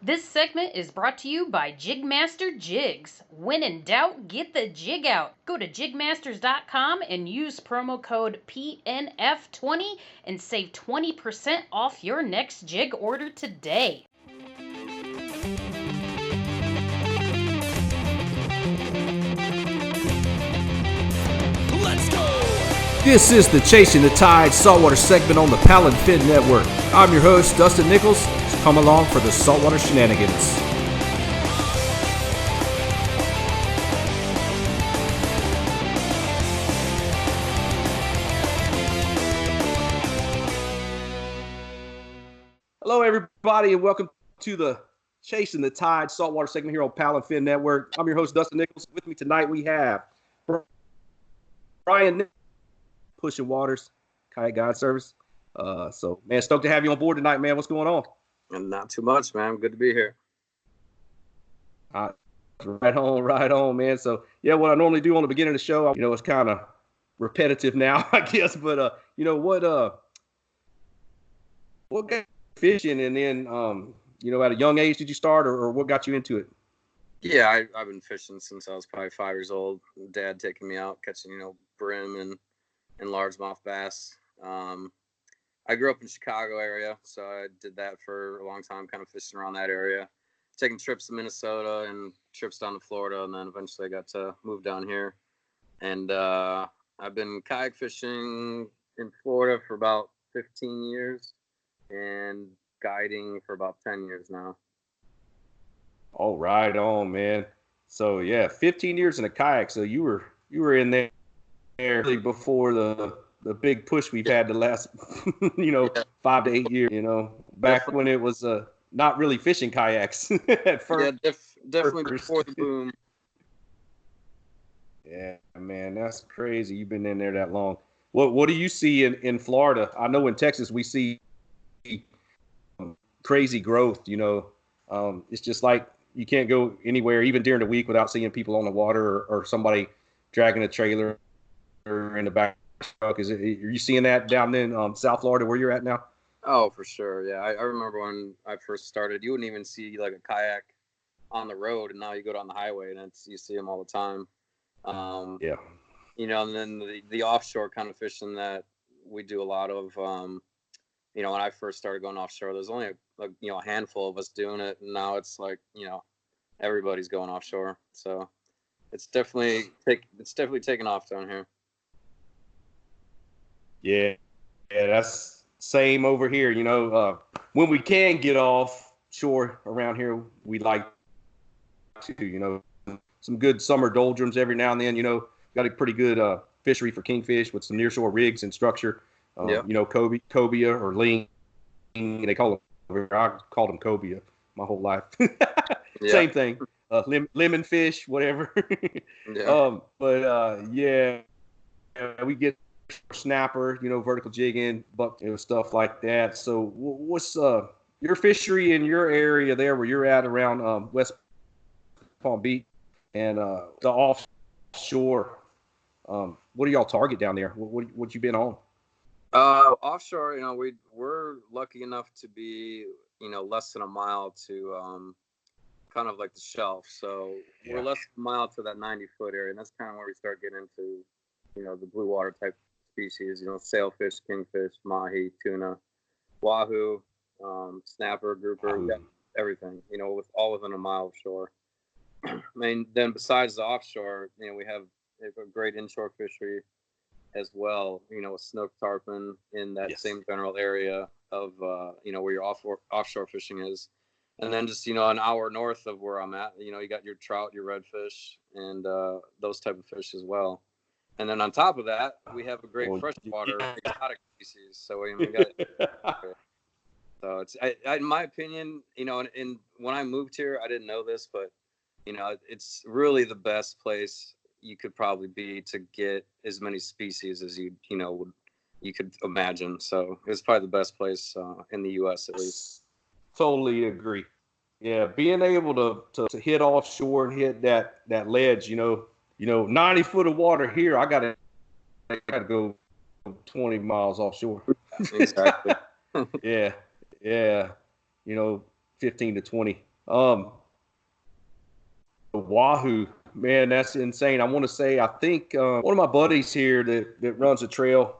This segment is brought to you by JigMasters Jigs. When in doubt, get the jig out. Go to JigMasters.com and use promo code PNF20 and save 20% off your next jig order today. Let's go! This is the Chasing the Tide Saltwater segment on the Paddle and Fin Network. I'm your host, Dustin Nichols. Come along for the saltwater shenanigans. Hello, everybody, and welcome to the Chasing the Tide Saltwater segment here on Paddle and Fin Network. I'm your host, Dustin Nichols. With me tonight, we have Brian Nelli, Pushing Waters, Kayak Guide Service. So, man, stoked to have you on board tonight, man. What's going on? And not too much, man. Good to be here. Right on, man. So, yeah, what I normally do on the beginning of the show, it's kind of repetitive now, I guess. But, what got you fishing? And then, at a young age, did you start, or what got you into it? Yeah, I've been fishing since I was probably 5 years old. Dad taking me out, catching, brim and largemouth bass. I grew up in Chicago area, so I did that for a long time, kind of fishing around that area, taking trips to Minnesota and trips down to Florida, and then eventually I got to move down here. And I've been kayak fishing in Florida for about 15 years and guiding for about 10 years now. Oh, right on, man. So, yeah, 15 years in a kayak, so you were in there really before the big push we've had the last, 5 to 8 years, back definitely. When it was not really fishing kayaks at first. Yeah, definitely before the boom. Yeah, man, that's crazy. You've been in there that long. What do you see in Florida? I know in Texas we see crazy growth, it's just like you can't go anywhere, even during the week, without seeing people on the water or somebody dragging a trailer in the back. Are you seeing that down in South Florida where you're at now? Oh, for sure. Yeah, I remember when I first started, you wouldn't even see like a kayak on the road, and now you go down the highway and you see them all the time. Yeah. And then the offshore kind of fishing that we do a lot of. When I first started going offshore, there's only a handful of us doing it, and now it's like everybody's going offshore. So it's definitely taken off down here. Yeah, that's same over here. When we can get offshore around here, we like to, some good summer doldrums every now and then. Got a pretty good fishery for kingfish with some nearshore rigs and structure. Cobia or ling. They call them. I called them cobia my whole life. Same thing. Lemon fish, whatever. Yeah. We get snapper, vertical jigging, buck, stuff like that. So what's your fishery in your area there where you're at around West Palm Beach and the offshore? What do y'all target down there? What you been on? Offshore, we're lucky enough to be, less than a mile to kind of like the shelf. So we're less than a mile to that 90-foot area, and that's kind of where we start getting into, the blue water type species, sailfish, kingfish, mahi, tuna, wahoo, snapper, grouper, everything, with all within a mile of shore. I mean, then besides the offshore, we have a great inshore fishery as well, with snook tarpon in that same general area of, where your offshore fishing is. And then just, an hour north of where I'm at, you got your trout, your redfish, and those type of fish as well. And then on top of that, we have a great freshwater exotic species. So we got. So it's, in my opinion, and when I moved here, I didn't know this, but it's really the best place you could probably be to get as many species as you could imagine. So it's probably the best place in the U.S. at least. Totally agree. Yeah, being able to hit offshore and hit that ledge, 90 foot of water here, I gotta go 20 miles offshore. Exactly. Yeah. 15 to 20. The Wahoo, man, that's insane. I want to say, I think one of my buddies here that runs a trail,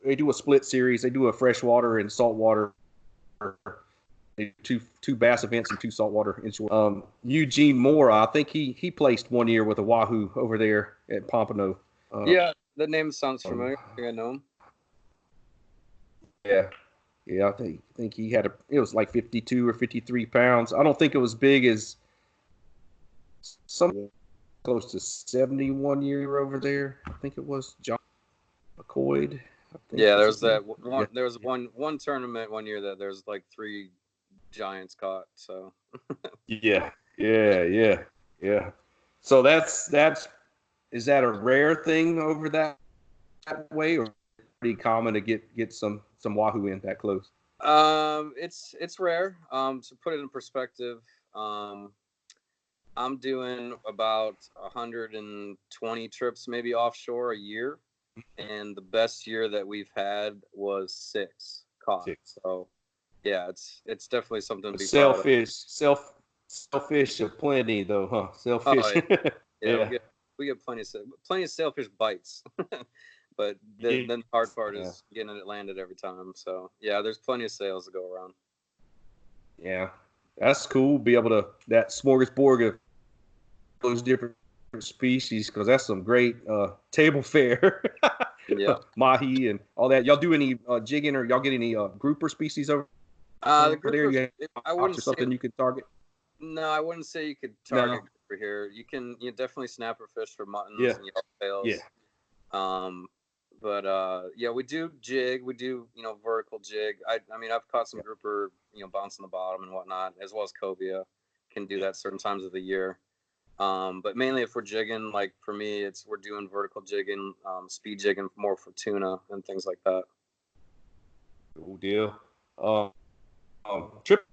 they do a split series. They do a freshwater and saltwater. They do two bass events and 2 saltwater inshore. Eugene Moore, I think he placed one year with a Wahoo over there at Pompano. Yeah, the name sounds familiar. I think I know him. Yeah, I think he had it was like 52 or 53 pounds. I don't think it was big as some close to 71 year over there. I think it was John McCoy. Yeah, there's that one. There was one tournament one year that there's like 3 giants caught. So yeah. So is that a rare thing over that way, or pretty common to get some Wahoo in that close? It's rare. To put it in perspective, I'm doing about 120 trips maybe offshore a year, and the best year that we've had was 6 caught. So yeah, it's definitely something to be proud of. Selfish aplenty though, huh? Selfish. Oh, yeah. We get plenty of sailfish bites. But then the hard part is getting it landed every time. So yeah, there's plenty of sails to go around. Yeah, that's cool. Be able to that smorgasbord of those different species, because that's some great table fare. Yeah, mahi and all that. Y'all do any jigging, or y'all get any grouper species over the there? I wouldn't say something you could target. No, I wouldn't say you could target grouper here. You definitely snapper fish for muttons and yellowtails. Yeah. But we do jig. We do, vertical jig. I mean, I've caught some grouper, bouncing the bottom and whatnot, as well as cobia. Can do that certain times of the year. But mainly if we're jigging, like for me, we're doing vertical jigging, speed jigging more for tuna and things like that. Cool deal. Trip.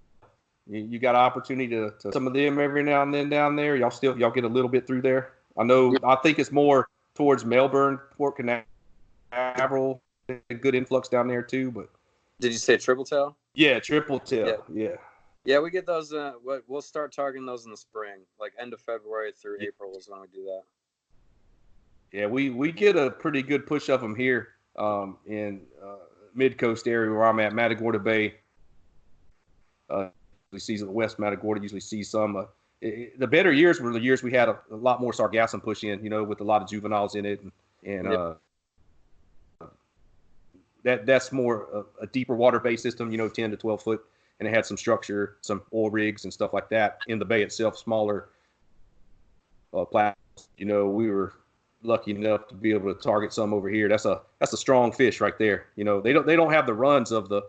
You got an opportunity to some of them every now and then down there. Y'all get a little bit through there. I know. I think it's more towards Melbourne, Port Canaveral, a good influx down there too. But did you say triple tail? Yeah, triple tail. Yeah, we get those. We'll start targeting those in the spring, like end of February through April is when we do that. Yeah, we get a pretty good push of them here in mid-coast area where I'm at, Matagorda Bay. We see the West Matagorda usually sees some. The better years were the years we had a lot more sargassum push in, with a lot of juveniles in it, and that's more a deeper water-based system, 10 to 12 foot, and it had some structure, some oil rigs and stuff like that in the bay itself, smaller platforms. We were lucky enough to be able to target some over here. That's a strong fish right there. They don't have the runs of the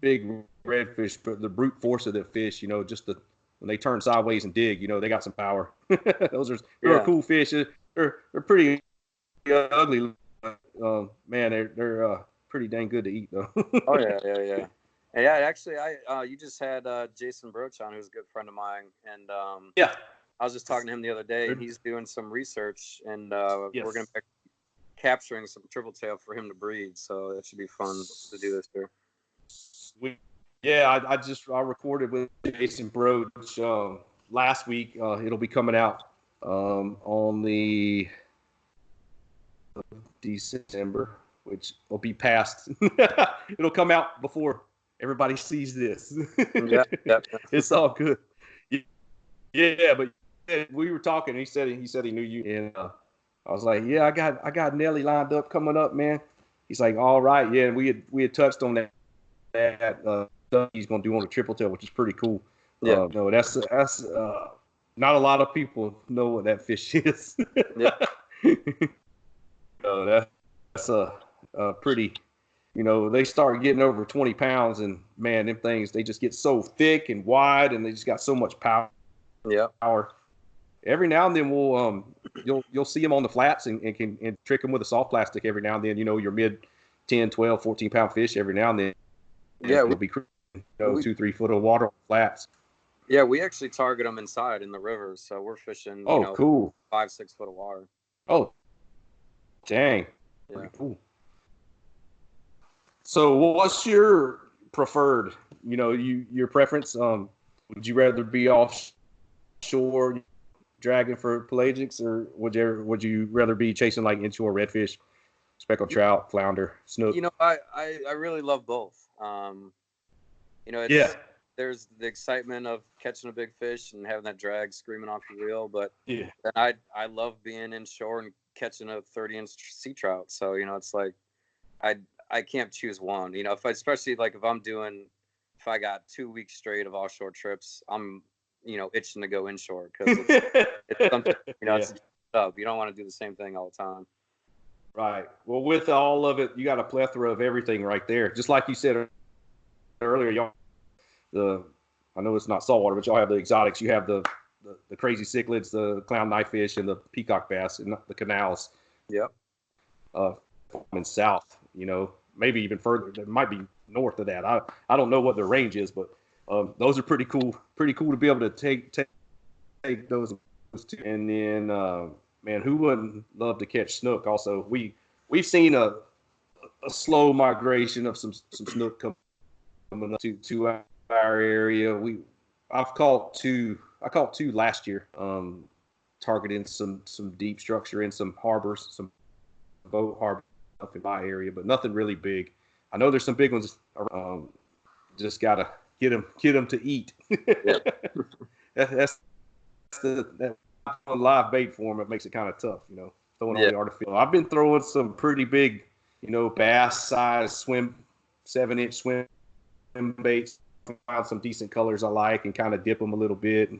big redfish, but the brute force of the fish, just when they turn sideways and dig, they got some power. They're a cool fish. They're pretty ugly. Man, they're pretty dang good to eat though. Oh yeah. Yeah, actually, you just had Jason Broach on, who's a good friend of mine, and I was just talking to him the other day, and he's doing some research, and we're gonna be capturing some triple tail for him to breed, so it should be fun to do this year. I recorded with Jason Broach last week. It'll be coming out on the December, which will be past. It'll come out before everybody sees this. Yeah. It's all good. Yeah, but we were talking. He said he knew you, and I was like, yeah, I got Nelly lined up coming up, man. He's like, all right, yeah. We had touched on that he's gonna do on the triple tail, which is pretty cool. Yeah, no, that's not a lot of people know what that fish is. Yeah. That's a pretty, they start getting over 20 pounds, and man, them things, they just get so thick and wide, and they just got so much power. Yeah. Every now and then you'll see them on the flats and trick them with a soft plastic every now and then, your mid 10, 12, 14 pound fish every now and then. Yeah. It'll be 2-3 foot of water on flats. Yeah, we actually target them inside in the rivers, so we're fishing. Cool. 5-6 foot of water. Oh, dang. Yeah. Pretty cool. So, what's your preferred? You know, your preference. Would you rather be offshore dragging for pelagics, or would you rather be chasing like inshore redfish, speckled trout, flounder, snook? You know, I really love both. You know, there's the excitement of catching a big fish and having that drag screaming off the reel, but yeah, I love being inshore and catching a 30-inch sea trout. So, you know, it's like I can't choose one. You know, especially like if I got 2 weeks straight of offshore trips, I'm, you know, itching to go inshore because it's something, you know, it's up. You don't want to do the same thing all the time. Right. Well, with all of it, you got a plethora of everything right there. Just like you said earlier, y'all. I know it's not saltwater, but y'all have the exotics. You have the crazy cichlids, the clown knifefish, and the peacock bass, and the canals. Yep. In south, you know, maybe even further. There might be north of that. I don't know what the range is, but those are pretty cool. Pretty cool to be able to take those two. And then, man, who wouldn't love to catch snook? Also, we've seen a slow migration of some snook coming up to our area. I caught two last year, targeting some deep structure in some harbors, some boat harbors up in my area, but nothing really big. I know there's some big ones. Just gotta get them to eat. Yeah. that's that live bait form. It makes it kind of tough, you know, throwing all the artificial. I've been throwing some pretty big, you know, bass size 7-inch swim baits. Found some decent colors I like and kind of dip them a little bit.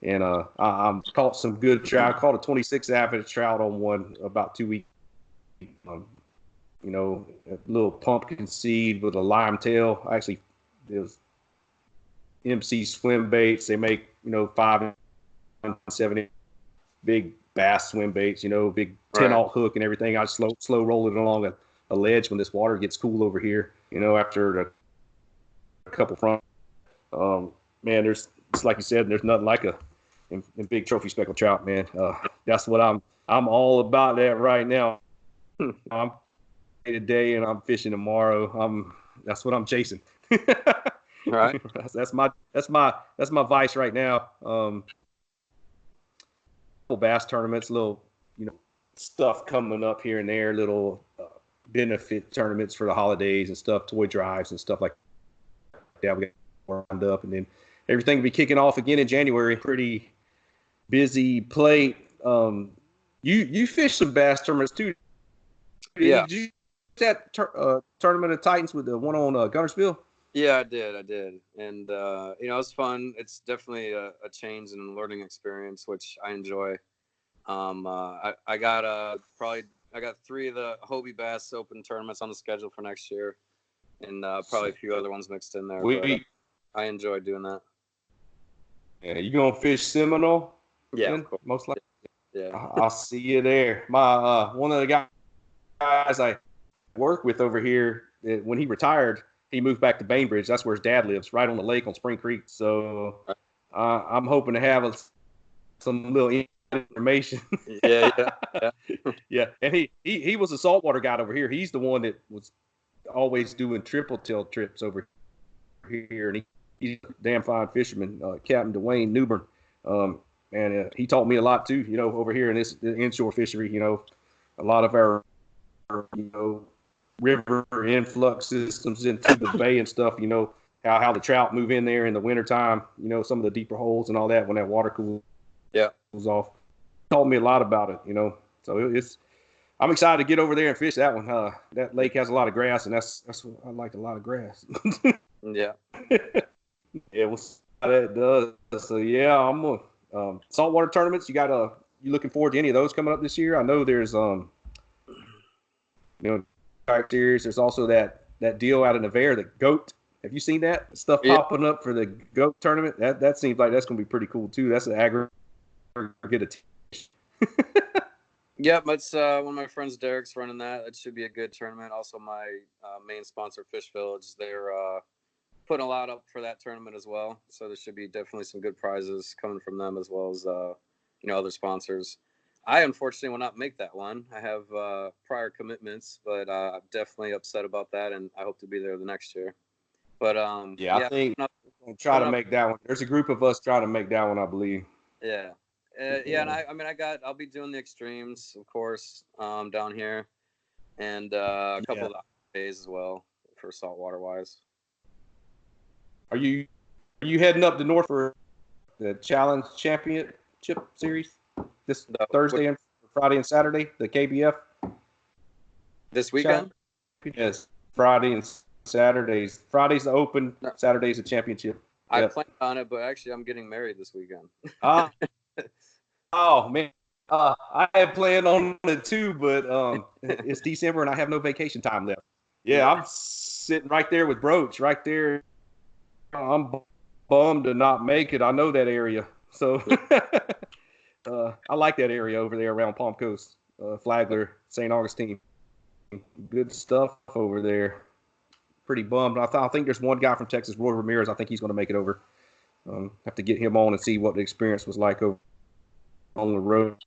And I caught some good trout. I caught a 26 average trout on one about 2 weeks. You know, a little pumpkin seed with a lime tail. Actually, it was MC swim baits. They make, you know, 5 and 7 big bass swim baits, you know, big 10-aught hook and everything. I slow roll it along a ledge when this water gets cool over here, you know, after a couple front. Man, it's like you said, there's nothing like in big trophy speckled trout, man. That's what I'm all about that right now. I'm today and I'm fishing tomorrow. That's what I'm chasing. Right. That's my vice right now. Little bass tournaments, little, you know, stuff coming up here and there, little benefit tournaments for the holidays and stuff, toy drives and stuff like that. We got wound up, and then everything will be kicking off again in January. Pretty busy plate. You fish some bass tournaments too. Yeah. Did you that tournament of Titans with the one on Gunnersville? Yeah, I did. And, you know, it was fun. It's definitely a change and a learning experience, which I enjoy. I got 3 of the Hobie Bass Open tournaments on the schedule for next year, and probably a few other ones mixed in there. But I enjoy doing that. Yeah, you gonna fish Seminole? Yeah, of course. Most likely. Yeah. I'll see you there. My one of the guys I work with over here, when he retired, he moved back to Bainbridge. That's where his dad lives, right on the lake on Spring Creek. So I'm hoping to have some little information. Yeah. Yeah. And he was a saltwater guide over here. He's the one that was always doing triple tail trips over here, and he's a damn fine fisherman, Captain Dwayne Newbern. And he taught me a lot too, you know, over here in this inshore fishery. You know, a lot of our, you know, river influx systems into the bay and stuff, you know, how the trout move in there in the wintertime, you know, some of the deeper holes and all that when that water cools off. Taught me a lot about it, you know. So I'm excited to get over there and fish that one. That lake has a lot of grass, and that's what I like, a lot of grass. Yeah. Yeah, we'll see how that does. So yeah, I'm saltwater tournaments. You looking forward to any of those coming up this year? I know there's you know, Kayak series. There's also that deal out in Nevada, the goat. Have you seen that stuff popping up for the goat tournament? That seems like that's going to be pretty cool too. That's an aggregate. Yep, that's one of my friends, Derek's running that. It should be a good tournament. Also, my main sponsor, Fish Village, they're putting a lot up for that tournament as well. So there should be definitely some good prizes coming from them, as well as you know, other sponsors. I unfortunately will not make that one. I have prior commitments, but I'm definitely upset about that, and I hope to be there the next year. But Yeah, I think we'll try to make that one. There's a group of us trying to make that one, I believe. Yeah. Yeah, and I'll be doing the extremes, of course, down here, and a couple of the days as well for saltwater wise. Are you heading up to North for the Challenge Championship Series this Thursday and Friday and Saturday? The KBF this weekend? Yes, Friday and Saturdays. Friday's the Open, Saturday's the Championship. I planned on it, but actually I'm getting married this weekend. Oh man, I had planned on it too, but it's December and I have no vacation time left. Yeah, I'm sitting right there with Broach, right there. I'm bummed to not make it. I know that area, so I like that area over there around Palm Coast, Flagler, St. Augustine. Good stuff over there. Pretty bummed. I think there's one guy from Texas, Roy Ramirez. I think he's going to make it over. Have to get him on and see what the experience was like over on the road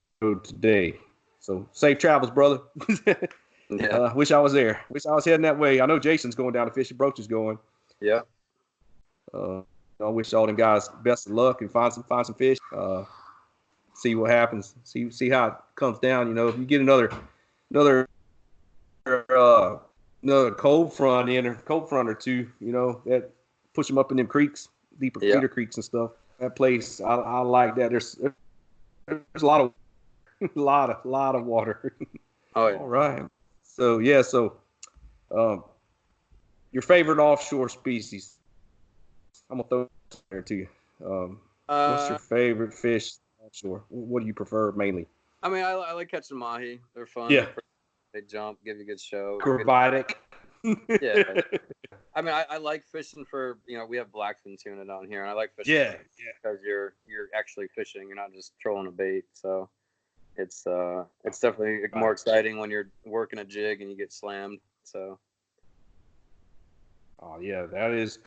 today. So safe travels, brother. Yeah. Wish I was there. Wish I was heading that way. I know Jason's going down to fish. Broach is going. Yeah. I wish all them guys best of luck and find some fish. See what happens. See how it comes down. You know, if you get another cold front or two, you know, that push them up in them creeks, deeper feeder creeks and stuff. That place, I like that. There's a lot of water. Oh yeah. All right. So your favorite offshore species? I'm gonna throw it there to you. What's your favorite fish offshore? What do you prefer mainly? I mean, I like catching mahi. They're fun. Yeah. They jump, give you a good show. Acrobatic. Yeah. I mean, I like fishing for, you know, we have blackfin tuna down here, and I like fishing because you're actually fishing. You're not just trolling a bait. So it's definitely more exciting when you're working a jig and you get slammed. So. Oh yeah, that is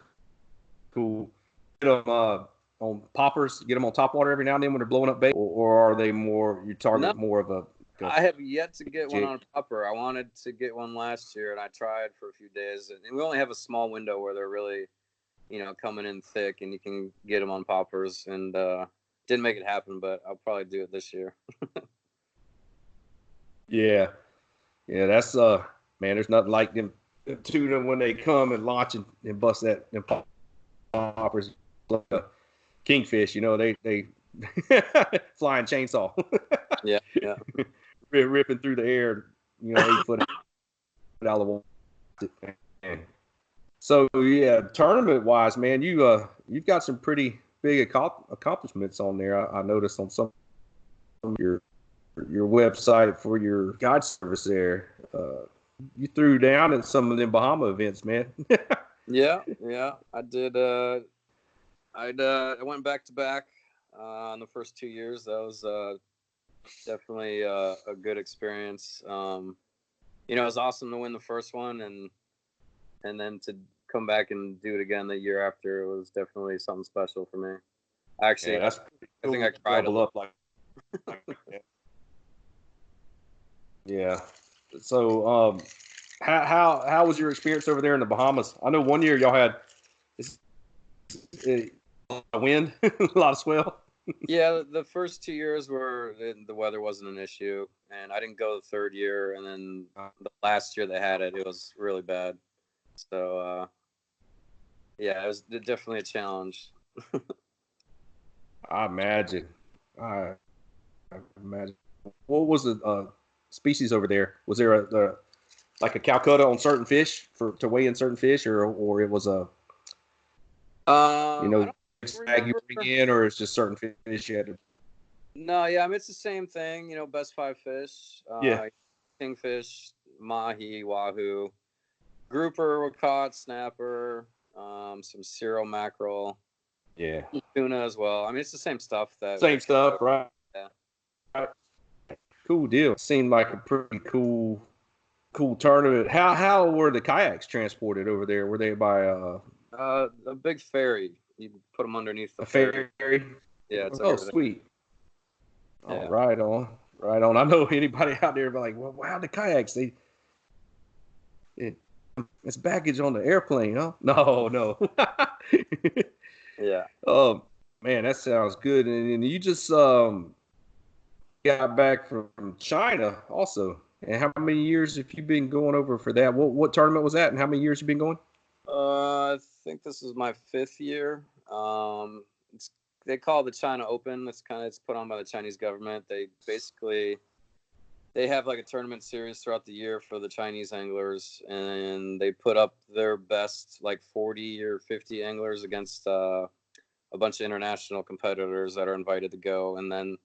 cool. Get them on poppers. Get them on top water every now and then when they're blowing up bait, or are they more? You target more of a. I have yet to get one on a popper. I wanted to get one last year, and I tried for a few days. And we only have a small window where they're really, you know, coming in thick, and you can get them on poppers. And didn't make it happen, but I'll probably do it this year. Yeah, that's man. There's nothing like them tuna when they come and launch and bust them poppers like a kingfish. You know, they flying chainsaw. Yeah. Ripping through the air, you know, 8 foot out of the water. So yeah, tournament wise, man, you've got some pretty big accomplishments on there. I noticed on some of your website for your guide service there. You threw down at some of them Bahama events, man. Yeah, I did. I went back to back on the first 2 years. That was definitely a good experience. You know, it was awesome to win the first one, and then to come back and do it again the year after. It was definitely something special for me. Actually, I think I cried a little. Yeah. So, how was your experience over there in the Bahamas? I know one year y'all had a lot of wind, a lot of swell. Yeah, the first 2 years the weather wasn't an issue, and I didn't go the third year, and then the last year they had it was really bad. So, yeah, it was definitely a challenge. I imagine. What was the species over there? Was there like a Calcutta on certain fish to weigh in certain fish, or it was a bag you bring in, or it's just certain fish you had to? No, yeah, I mean it's the same thing. You know, best 5 fish. Kingfish, mahi, wahoo, grouper were caught, snapper, some cereal mackerel. Yeah. Tuna as well. I mean, it's the same stuff. Same stuff, right? Yeah. Right. Cool deal. Seemed like a pretty cool tournament. How were the kayaks transported over there? Were they by a big ferry? You put them underneath the ferry. Yeah. It's Sweet. Yeah. Oh, right on. I know anybody out there be like, well, how the kayaks? it's baggage on the airplane, huh? No. Yeah. Oh man, that sounds good. And you just got back from China also. And how many years have you been going over for that? What tournament was that, and how many years you been going? I think this is my 5th year. They call it the China Open. It's put on by the Chinese government. They have like a tournament series throughout the year for the Chinese anglers, and they put up their best like 40 or 50 anglers against a bunch of international competitors that are invited to go, and then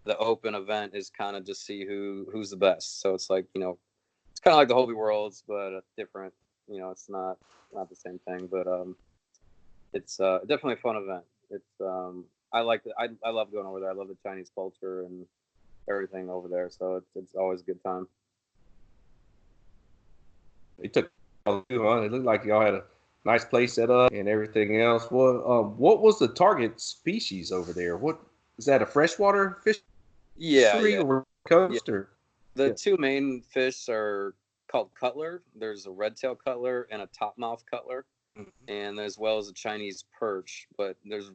the open event is kind of just see who's the best. So it's like, it's kind of like the Hobie Worlds, but different. It's not the same thing, but it's definitely a fun event. It's I like it. I love going over there. I love the Chinese culture and everything over there, so it's always a good time. It took all you, huh? It looked like y'all had a nice place set up and everything else. Well, what was the target species over there? What is that, a freshwater fish? Yeah. Or coast, yeah. Or the two main fish are called cutler. There's a red-tailed cutler and a topmouth cutler, and as well as a Chinese perch. But those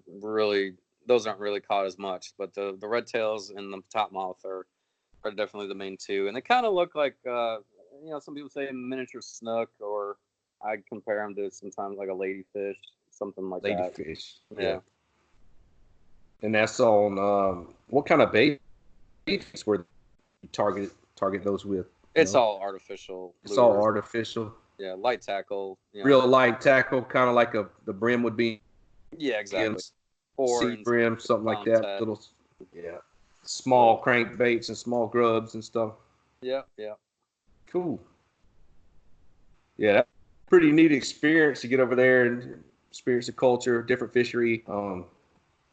aren't really caught as much. But the red tails and the topmouth are definitely the main two, and they kind of look like some people say miniature snook, or I'd compare them to sometimes like a ladyfish, something like that. Ladyfish, yeah. And that's on what kind of bait where you target those with? It's all artificial. It's all artificial. Yeah, light tackle. Real light tackle, kind of like the brim would be. Yeah, exactly. Sea brim, something like that. Little, small crankbaits and small grubs and stuff. Yeah. Cool. Yeah, that's a pretty neat experience to get over there and experience the culture, different fishery.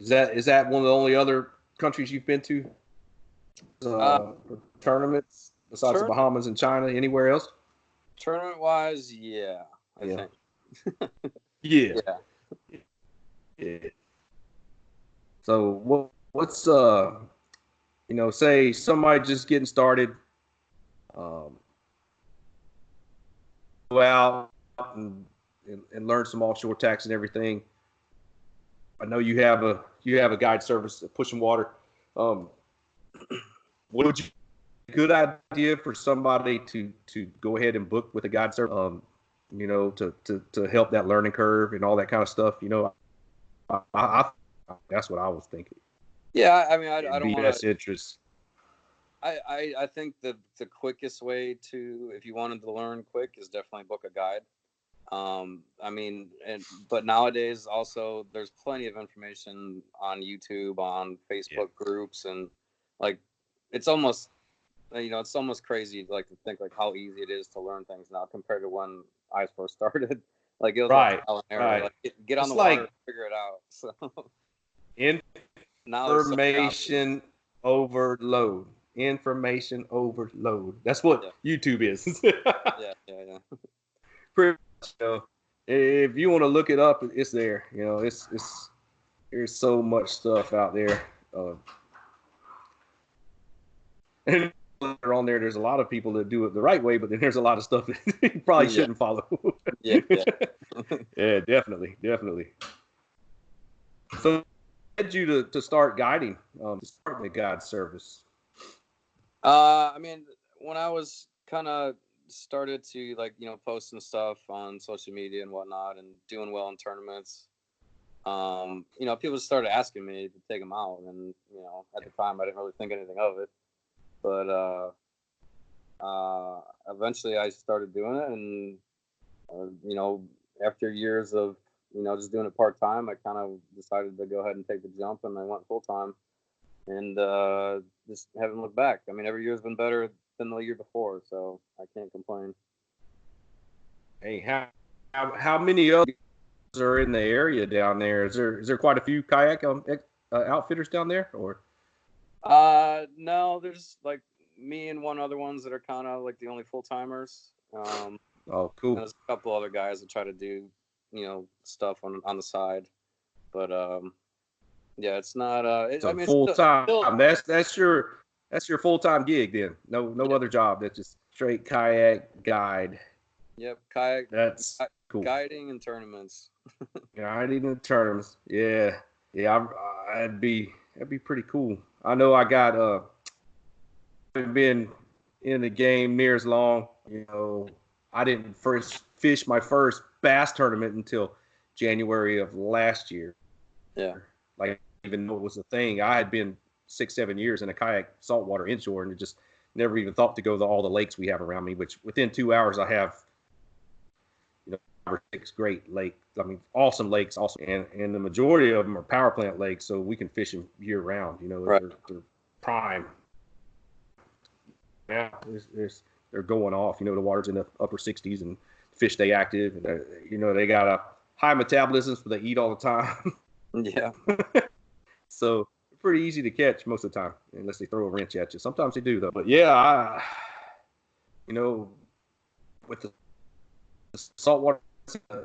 Is that one of the only other countries you've been to? Tournaments besides the Bahamas and China, anywhere else? Tournament wise, yeah, I think. Yeah. So what's say somebody just getting started, go out and learn some offshore tax and everything. I know you have a guide service, Pushing Water. What would you good idea for somebody to go ahead and book with a guide service? To help that learning curve and all that kind of stuff. I that's what I was thinking. Yeah, I mean, I don't want best interest. I think the quickest way to, if you wanted to learn quick, is definitely book a guide. But nowadays also there's plenty of information on YouTube, on Facebook groups, and like it's almost crazy like to think like how easy it is to learn things now compared to when I first started. Like it was like trial and error. Like, get on the water and figure it out. So information overload. Information overload. That's what YouTube is. Yeah. Pretty much, if you want to look it up, it's there. There's so much stuff out there. And on there's a lot of people that do it the right way, but then there's a lot of stuff that you probably shouldn't follow. Yeah, definitely. So what led you to start guiding, to start the guide service? When I was kind of started to posting stuff on social media and whatnot and doing well in tournaments, people started asking me to take them out, and at the time I didn't really think anything of it, but eventually I started doing it, and after years of just doing it part-time, I kind of decided to go ahead and take the jump, and I went full-time, and just haven't looked back. I mean, every year's been better than the year before, so I can't complain. Hey, how many others are in the area down there? Is there quite a few kayak outfitters down there, or? No, there's like me and one other ones that are kind of like the only full-timers. Oh, cool. There's a couple other guys that try to do stuff on the side, but yeah, it's not full-time. That's your full-time gig then. No other job. That's just straight kayak guide. Yep, kayak. That's cool. Guiding and tournaments. Guiding and tournaments. Yeah, yeah. That'd be pretty cool. I know I haven't been in the game near as long. You know, I didn't first fish my first bass tournament until January of last year. Yeah. Like, even though it was a thing, I had been 6-7 years in a kayak saltwater inshore and just never even thought to go to all the lakes we have around me, which within 2 hours I have, 5 or 6 great lakes. I mean, awesome lakes, awesome. And the majority of them are power plant lakes, so we can fish them year round. Right. They're prime. Yeah, they're going off. The water's in the upper 60s and fish stay active. And, they got a high metabolism, so they eat all the time. Yeah. So pretty easy to catch most of the time, unless they throw a wrench at you. Sometimes they do, though. But yeah, with the saltwater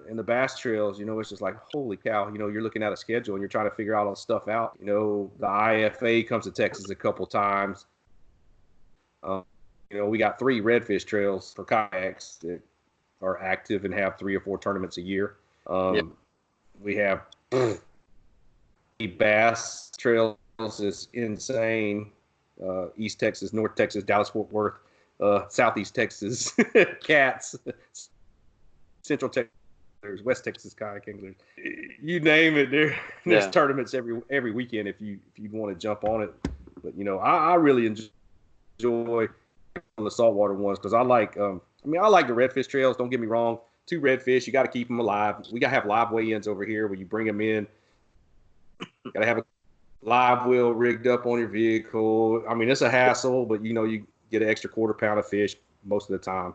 and the bass trails, it's just like, holy cow. You're looking at a schedule and you're trying to figure all this stuff out. The IFA comes to Texas a couple times. We got 3 redfish trails for kayaks that are active and have 3 or 4 tournaments a year. We have bass trails is insane. East Texas, North Texas, Dallas-Fort Worth, Southeast Texas, cats, Central Texas, West Texas kayak anglers. You name it, there's tournaments every weekend if you want to jump on it. But I really enjoy the saltwater ones because I like the redfish trails. Don't get me wrong. 2 redfish, you got to keep them alive. We got to have live weigh-ins over here where you bring them in. Got to have a live well rigged up on your vehicle. I mean, it's a hassle, but you get an extra quarter pound of fish most of the time,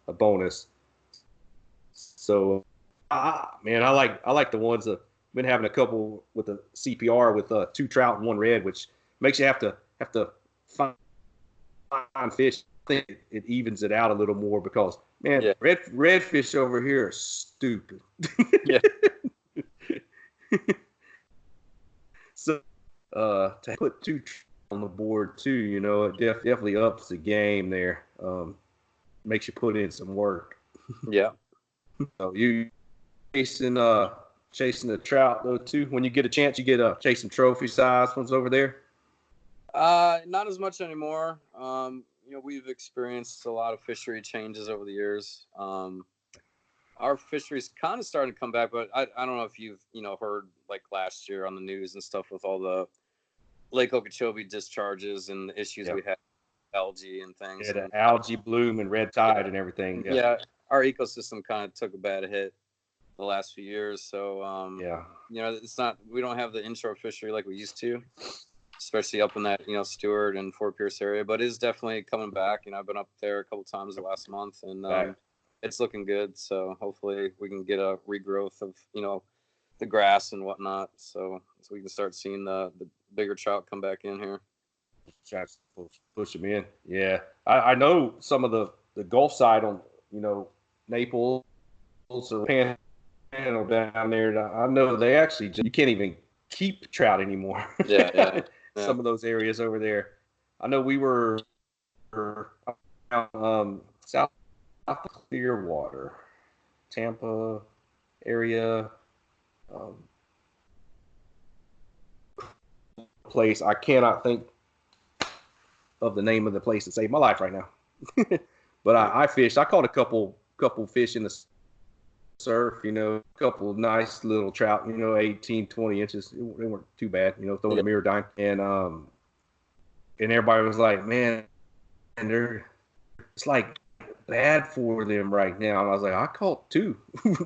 a bonus. So, I like the ones that I've been having a couple with the CPR with 2 trout and 1 red, which makes you have to find fish. I think it evens it out a little more because redfish over here are stupid. Yeah. So to put 2 on the board too, it definitely ups the game there. Makes you put in some work. Yeah. So you chasing the trout though too. When you get a chance, you get chasing trophy size ones over there. Not as much anymore. We've experienced a lot of fishery changes over the years. Our fishery's kind of starting to come back, but I don't know if you've heard like last year on the news and stuff with all the Lake Okeechobee discharges and the issues we had with algae and things. Yeah, the algae bloom and red tide and everything. Yeah, our ecosystem kind of took a bad hit the last few years. So it's not, we don't have the inshore fishery like we used to, especially up in that Stewart and Fort Pierce area, but it is definitely coming back. I've been up there a couple times the last month and it's looking good. So hopefully we can get a regrowth of the grass and whatnot, so we can start seeing the bigger trout come back in here. Push them in. Yeah, I know some of the Gulf side on Naples or Panhandle down there. I know they actually you can't even keep trout anymore. Yeah. Some of those areas over there. I know we were south Clearwater, Tampa area. Place I cannot think of the name of the place to save my life right now. But I fished. I caught a couple fish in the surf. A couple of nice little trout. 18, 20 inches. They weren't too bad. Throwing a mirror dime. And everybody was like, man, and it's like bad for them right now. And I was like, I caught 2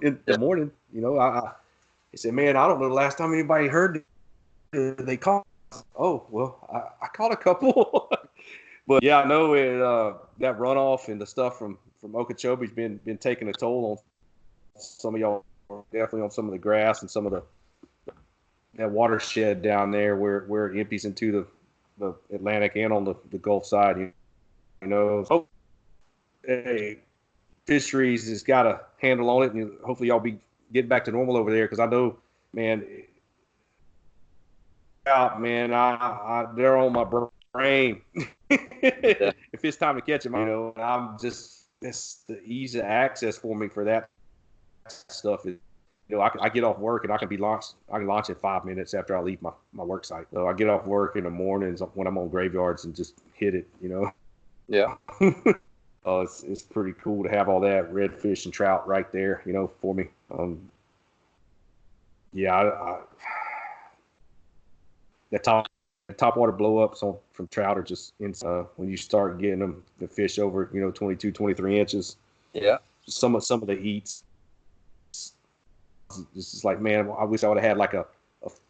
in the morning. He said, man, I don't know the last time anybody heard they caught. Oh, well, I caught a couple. But yeah, I know that runoff and the stuff from Okeechobee's been taking a toll on some of y'all, definitely on some of the grass and some of that watershed down there where it empties into the Atlantic and on the Gulf side. Hey, fisheries has got a handle on it, and hopefully y'all be getting back to normal over there, because I know, man, they're on my brain. If it's time to catch them, I'm just that's the ease of access for me for that stuff is, I get off work and I can launch in 5 minutes after I leave my work site. So I get off work in the mornings when I'm on graveyards and just hit it, Yeah. It's pretty cool to have all that redfish and trout right there, for me. Yeah, the top water blow ups from trout are just insane. When you start getting the fish over, 22, 23 inches. Yeah. Some of the eats. It's just like, man, I wish I would have had like a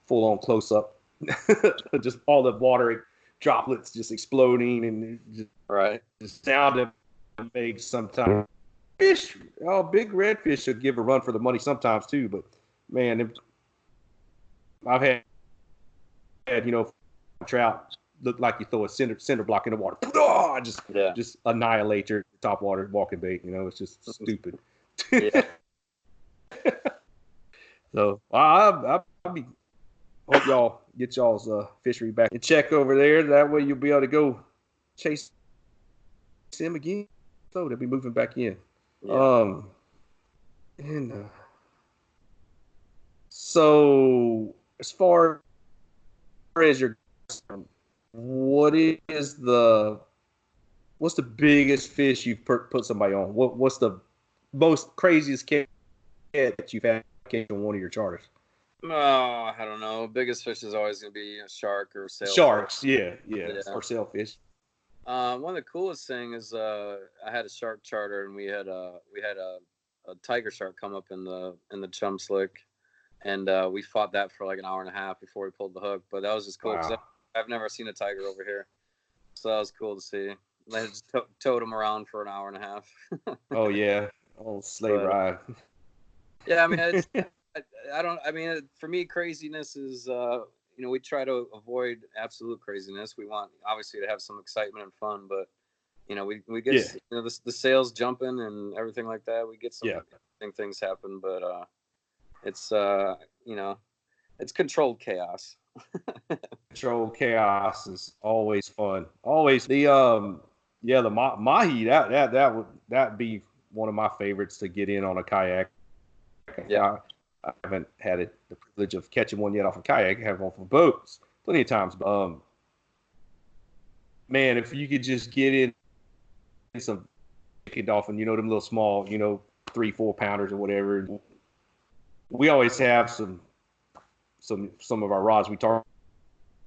full on close up, just all the water droplets just exploding and the sound it makes sometimes. Big redfish should give a run for the money sometimes too, but man, I've had trout look like you throw a cinder block in the water, just annihilate your top water walking bait. It's just stupid. Yeah. So hope y'all get y'all's fishery back and check over there. That way you'll be able to go chase him again. So they'll be moving back in. Yeah. So as far as what's the biggest fish you've put somebody on? What's the most craziest cat that you've had on one of your charters? Oh, I don't know. Biggest fish is always going to be a shark or sailfish. Sharks, yeah, or sailfish. One of the coolest things is I had a shark charter, and we had a tiger shark come up in the chum slick, and we fought that for like an hour and a half before we pulled the hook. But that was just cool because I've never seen a tiger over here, so that was cool to see. They just towed him around for an hour and a half. Oh yeah, sleigh ride. Yeah, I mean, for me, craziness is, we try to avoid absolute craziness. We want, obviously, to have some excitement and fun, but, we get, the sails jumping and everything like that. We get some things happen, but it's, it's controlled chaos. Controlled chaos is always fun. Always the mahi, that'd be one of my favorites to get in on a kayak. Yeah. I haven't had the privilege of catching one yet off a kayak. I have off of boats plenty of times. Man, if you could just get in some dolphin, them little small, 3-4 pounders or whatever. We always have some of our rods. We target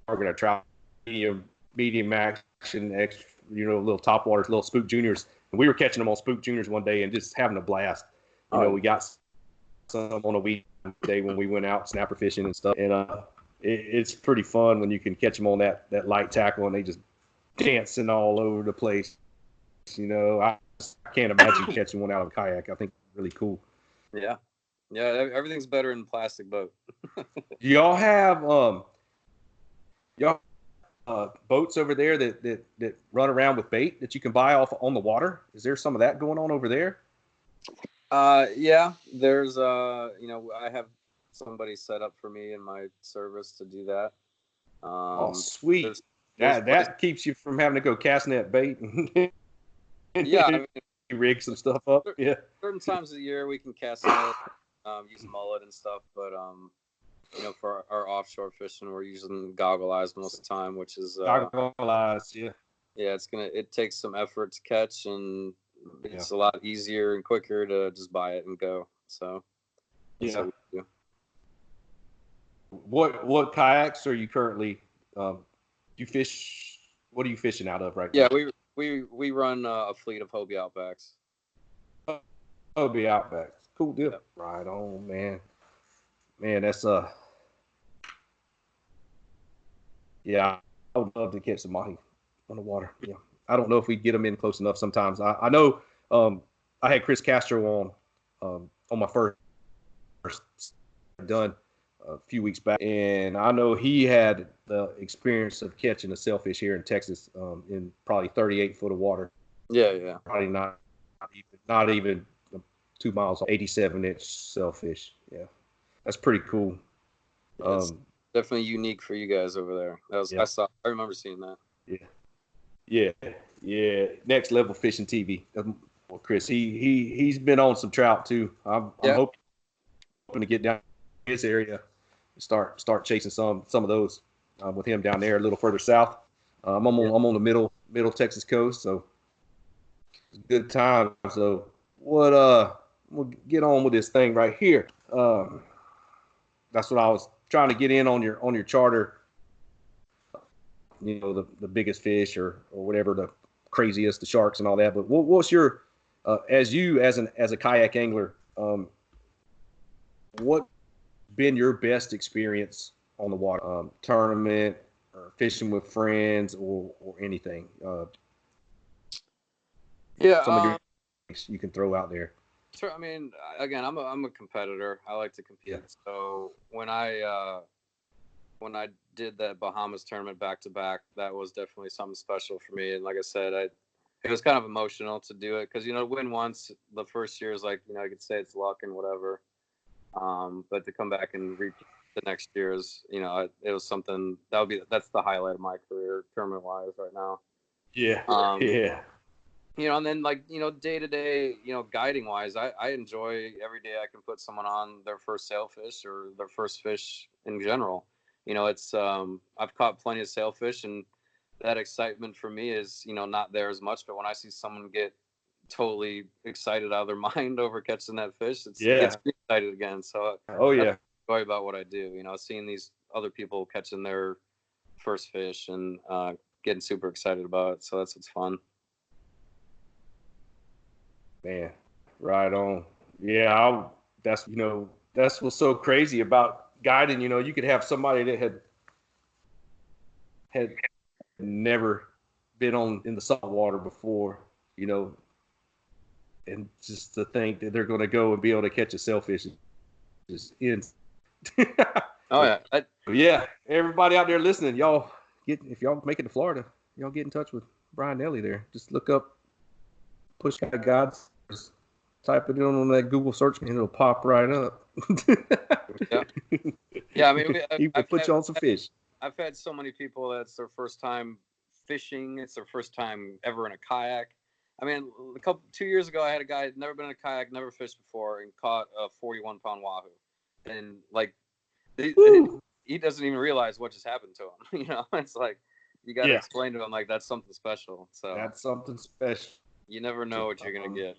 our trout, medium action, little top waters, little spook juniors. And we were catching them on spook juniors one day and just having a blast. We got some on a weekday when we went out snapper fishing and stuff, and it's pretty fun when you can catch them on that light tackle and they just dancing all over the place. I can't imagine catching one out of a kayak. I think it's really cool. Yeah, everything's better in a plastic boat. Do y'all have boats over there that run around with bait that you can buy off on the water? Is there some of that going on over there? Yeah, there's, I have somebody set up for me in my service to do that. Sweet. That keeps you from having to go casting that bait. Yeah. Rig some stuff up. Yeah. Certain times of the year we can cast it, use mullet and stuff, but, for our offshore fishing, we're using goggle eyes most of the time, which is, goggle eyes. Yeah. Yeah. It takes some effort to catch, and it's a lot easier and quicker to just buy it and go. So that's what we do. What kayaks are you currently you fish? What are you fishing out of right now? Yeah, we run a fleet of Hobie Outbacks. Hobie Outbacks, cool deal. Yep. Right on, man. That's yeah, I would love to catch some mahi on the water. Yeah. I don't know if we get them in close enough sometimes. I know I had Chris Castro on my first done a few weeks back, and I know he had the experience of catching a sailfish here in Texas in probably 38 foot of water. Yeah. Probably not even 2 miles, 87-inch sailfish. Yeah, that's pretty cool. It's definitely unique for you guys over there. I remember seeing that. Yeah. Next level fishing TV. Chris. He's been on some trout too. I'm hoping to get down his area, start chasing some of those with him down there a little further south. I'm on the middle Texas coast, so it's a good time. So we'll get on with this thing right here. That's what I was trying to get in on your charter. You know, the biggest fish or whatever, the craziest, the sharks and all that. But what's your as a kayak angler, what been your best experience on the water? Tournament or fishing with friends or anything? Some of your you can throw out there. Sure. I mean, again, I'm a competitor. I like to compete. Yeah. So when I did that Bahamas tournament back to back, that was definitely something special for me. And like I said, it was kind of emotional to do it because, you know, win once the first year is like, you know, I could say it's luck and whatever. But to come back and repeat the next year is, you know, it was something that's the highlight of my career tournament wise right now. Yeah. Yeah. You know, and then like, you know, day to day, you know, guiding wise, I enjoy every day I can put someone on their first sailfish or their first fish in general. You know, it's I've caught plenty of sailfish, and that excitement for me is, you know, not there as much. But when I see someone get totally excited out of their mind over catching that fish, it gets me excited again. So that's what I enjoy about what I do. You know, seeing these other people catching their first fish and getting super excited about it. So that's what's fun. Man, right on. Yeah, that's what's so crazy about guiding. You know, you could have somebody that had never been in the saltwater before, you know, and just to think that they're going to go and be able to catch a sailfish is Oh yeah. Yeah, everybody out there listening, if y'all make it to Florida, y'all get in touch with Brian Nelli there. Just look up Push Guides, type it in on that Google search and it'll pop right up. Yeah, I mean, he will put you on some fish. I've had so many people that's their first time fishing. It's their first time ever in a kayak. I mean, 2 years ago, I had a guy who'd never been in a kayak, never fished before, and caught a 41-pound wahoo. And like, he doesn't even realize what just happened to him. You know, it's like you got to explain to him like that's something special. So that's something special. You never know what you're gonna get.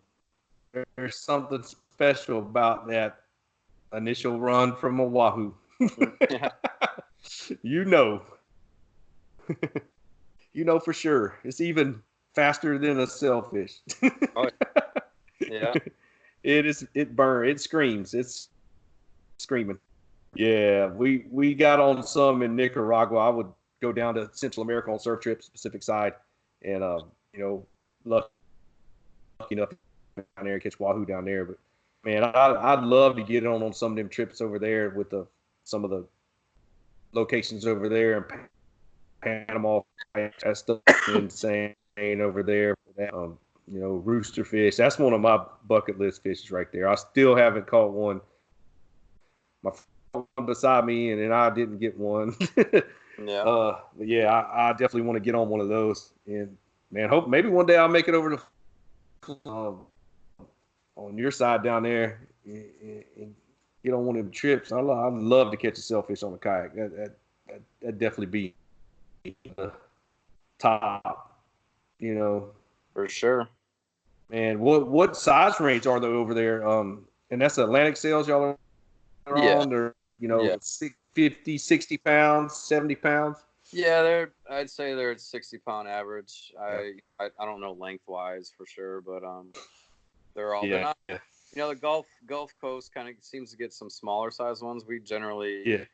There's something special about that initial run from a wahoo. Yeah. You know for sure. It's even faster than a sailfish. Oh, yeah. It burns. It screams. It's screaming. Yeah, we got on some in Nicaragua. I would go down to Central America on surf trips, Pacific side, and you know, lucky enough down there, catch wahoo down there. But man, I'd love to get on some of them trips over there with some of the locations over there in Panama. That stuff is insane over there. You know, rooster fish. That's one of my bucket list fishes right there. I still haven't caught one. My friend beside me, and I didn't get one. Yeah. But yeah, I definitely want to get on one of those. And man, hope maybe one day I'll make it over to on your side down there and get on one of the trips. I'd love to catch a sailfish on a kayak. That'd definitely be top, you know. For sure. Man, what size range are they over there? And that's Atlantic sails y'all are on? They're, you know, 50, 60 pounds, 70 pounds? Yeah, I'd say they're at 60-pound average. I don't know lengthwise for sure, but they're all they're not. You know, the Gulf Coast kind of seems to get some smaller size ones. We generally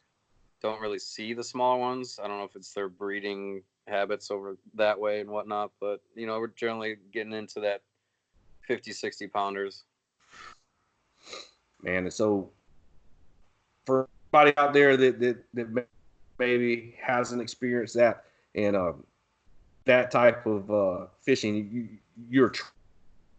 don't really see the smaller ones. I don't know if it's their breeding habits over that way and whatnot, but you know, we're generally getting into that 50, 60 pounders. Man, and so for everybody out there that maybe hasn't experienced that and that type of fishing, you're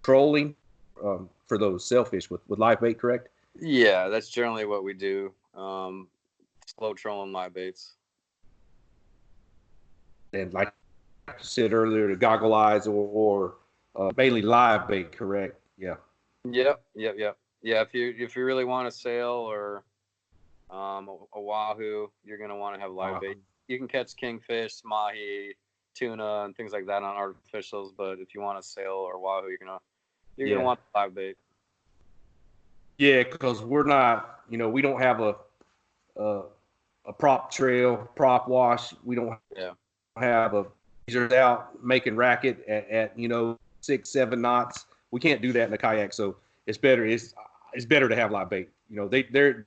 trolling for those sailfish with live bait, correct? Yeah, that's generally what we do. Slow trolling live baits. And like I said earlier, the goggle eyes or mainly live bait, correct? Yeah. Yep. Yeah. If you really want to sail or a wahoo, you're gonna want to have live bait. You can catch kingfish, mahi, tuna, and things like that on artificials. But if you want to sail or wahoo, you're gonna want live bait. Yeah, because we're not, we don't have a prop trail, prop wash. We don't have a out making racket at 6-7 knots. We can't do that in a kayak, so it's better to have live bait. There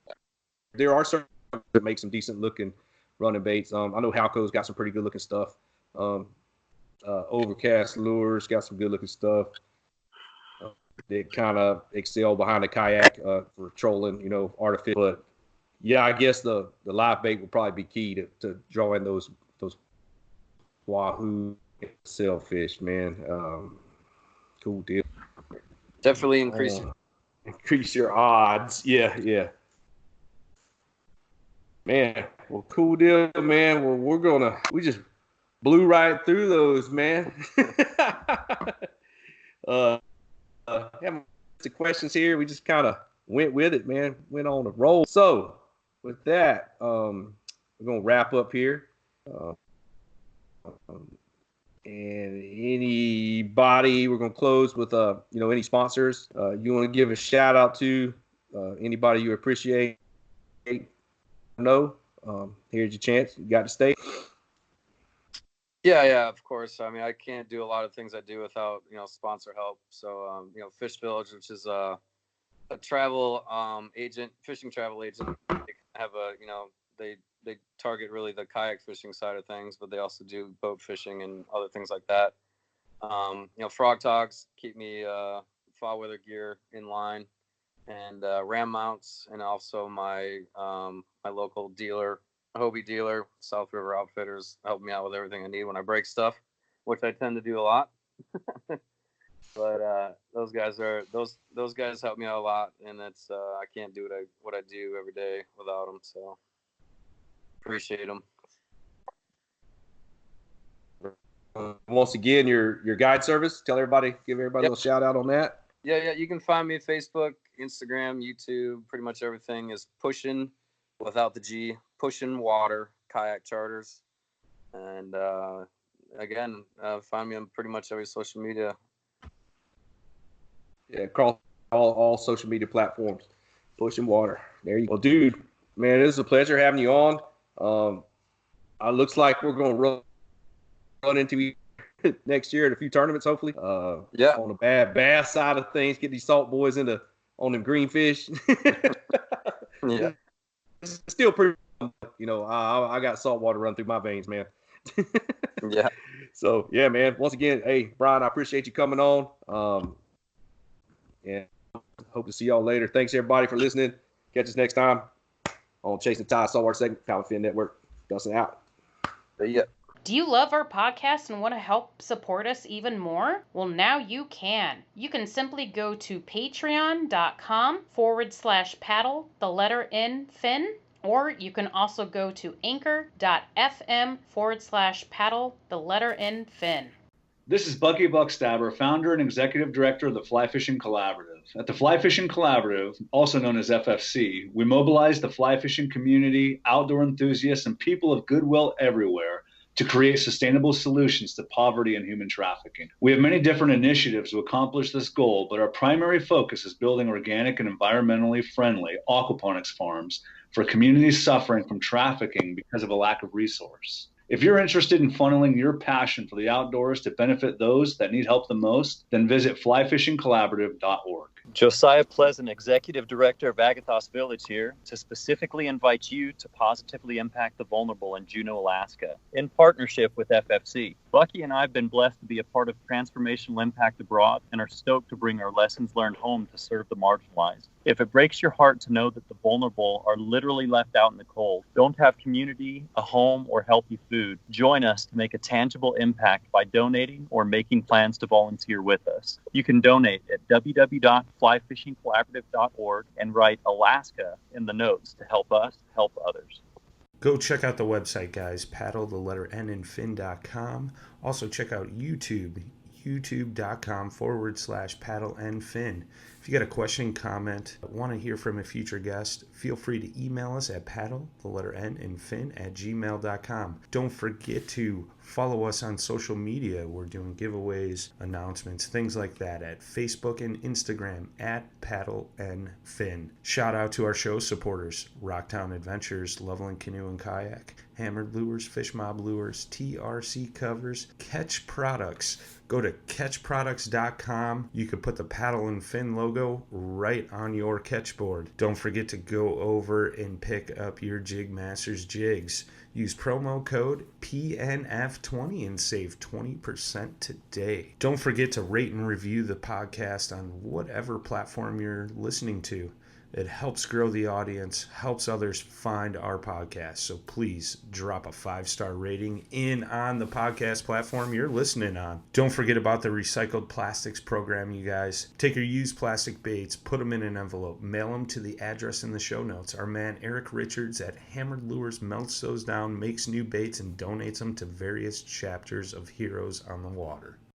are certain that make some decent looking running baits. I know Halco's got some pretty good looking stuff. Overcast Lures got some good looking stuff. They kind of excel behind the kayak for trolling, artificial. But yeah, I guess the live bait will probably be key to drawing those wahoo sailfish, man. Cool deal. Definitely increase your odds. Yeah. Man, well, cool deal, man. Well, we just blew right through those, man. Have the questions here. We just kind of went with it, man. Went on a roll. So with that, we're gonna wrap up here. And anybody, we're gonna close with any sponsors you want to give a shout out to, anybody you appreciate. Here's your chance. You got to stay. Yeah, of course. I mean, I can't do a lot of things I do without sponsor help. So Fish Village, which is a travel agent, fishing travel agent. They have they target really the kayak fishing side of things, but they also do boat fishing and other things like that. Frog Talks keep me fall weather gear in line, and ram mounts, and also my my local dealer, Hobie dealer, South River Outfitters, help me out with everything I need when I break stuff, which I tend to do a lot. But those guys help me out a lot, and it's I can't do what I do every day without them. So appreciate them. Once again, your guide service. Give everybody a little shout out on that. Yeah. You can find me Facebook, Instagram, YouTube. Pretty much everything is Pushin' without the G. Pushin' Water Kayak Charters. And again, find me on pretty much every social media. Yeah, across all social media platforms. Pushin' Water. There you go. Well, dude, man, it is a pleasure having you on. It looks like we're going to run into you next year at a few tournaments, hopefully. On the bad bass side of things, get these salt boys on them greenfish. Yeah. It's still pretty, I got salt water run through my veins, man. Yeah. So, yeah, man. Once again, hey, Brian, I appreciate you coming on. And hope to see y'all later. Thanks, everybody, for listening. Catch us next time on Chasing the Tide Saltwater segment, Power Fin Network. Dustin out. Yeah. Do you love our podcast and want to help support us even more? Well, now you can. You can simply go to patreon.com/paddle, the letter N, fin, or you can also go to anchor.fm/paddle, the letter N, fin. This is Bucky Buckstabber, founder and executive director of the Fly Fishing Collaborative. At the Fly Fishing Collaborative, also known as FFC, we mobilize the fly fishing community, outdoor enthusiasts, and people of goodwill everywhere to create sustainable solutions to poverty and human trafficking. We have many different initiatives to accomplish this goal, but our primary focus is building organic and environmentally friendly aquaponics farms for communities suffering from trafficking because of a lack of resource. If you're interested in funneling your passion for the outdoors to benefit those that need help the most, then visit flyfishingcollaborative.org. Josiah Pleasant, Executive Director of Agathos Village here to specifically invite you to positively impact the vulnerable in Juneau, Alaska, in partnership with FFC. Bucky and I have been blessed to be a part of Transformational Impact Abroad and are stoked to bring our lessons learned home to serve the marginalized. If it breaks your heart to know that the vulnerable are literally left out in the cold, don't have community, a home, or healthy food, join us to make a tangible impact by donating or making plans to volunteer with us. You can donate at www.flyfishingcollaborative.org and write Alaska in the notes to help us help others. Go check out the website, guys, paddle, the letter N, and fin.com. Also check out YouTube, youtube.com/paddleandfin. If you got a question, comment, want to hear from a future guest, feel free to email us at paddle, the letter N, and fin @gmail.com. Don't forget to follow us on social media. We're doing giveaways, announcements, things like that at Facebook and Instagram at Paddle and Fin. Shout out to our show supporters, Rocktown Adventures, Loveland Canoe and Kayak, Hammered Lures, Fish Mob Lures, TRC Covers, Ketch Products. Go to ketchproducts.com. You can put the Paddle and Fin logo right on your catch board. Don't forget to go over and pick up your JigMasters Jigs. Use promo code PNF20 and save 20% today. Don't forget to rate and review the podcast on whatever platform you're listening to. It helps grow the audience, helps others find our podcast. So please drop a 5-star rating in on the podcast platform you're listening on. Don't forget about the recycled plastics program, you guys. Take your used plastic baits, put them in an envelope, mail them to the address in the show notes. Our man Eric Richards at Hammered Lures melts those down, makes new baits, and donates them to various chapters of Heroes on the Water.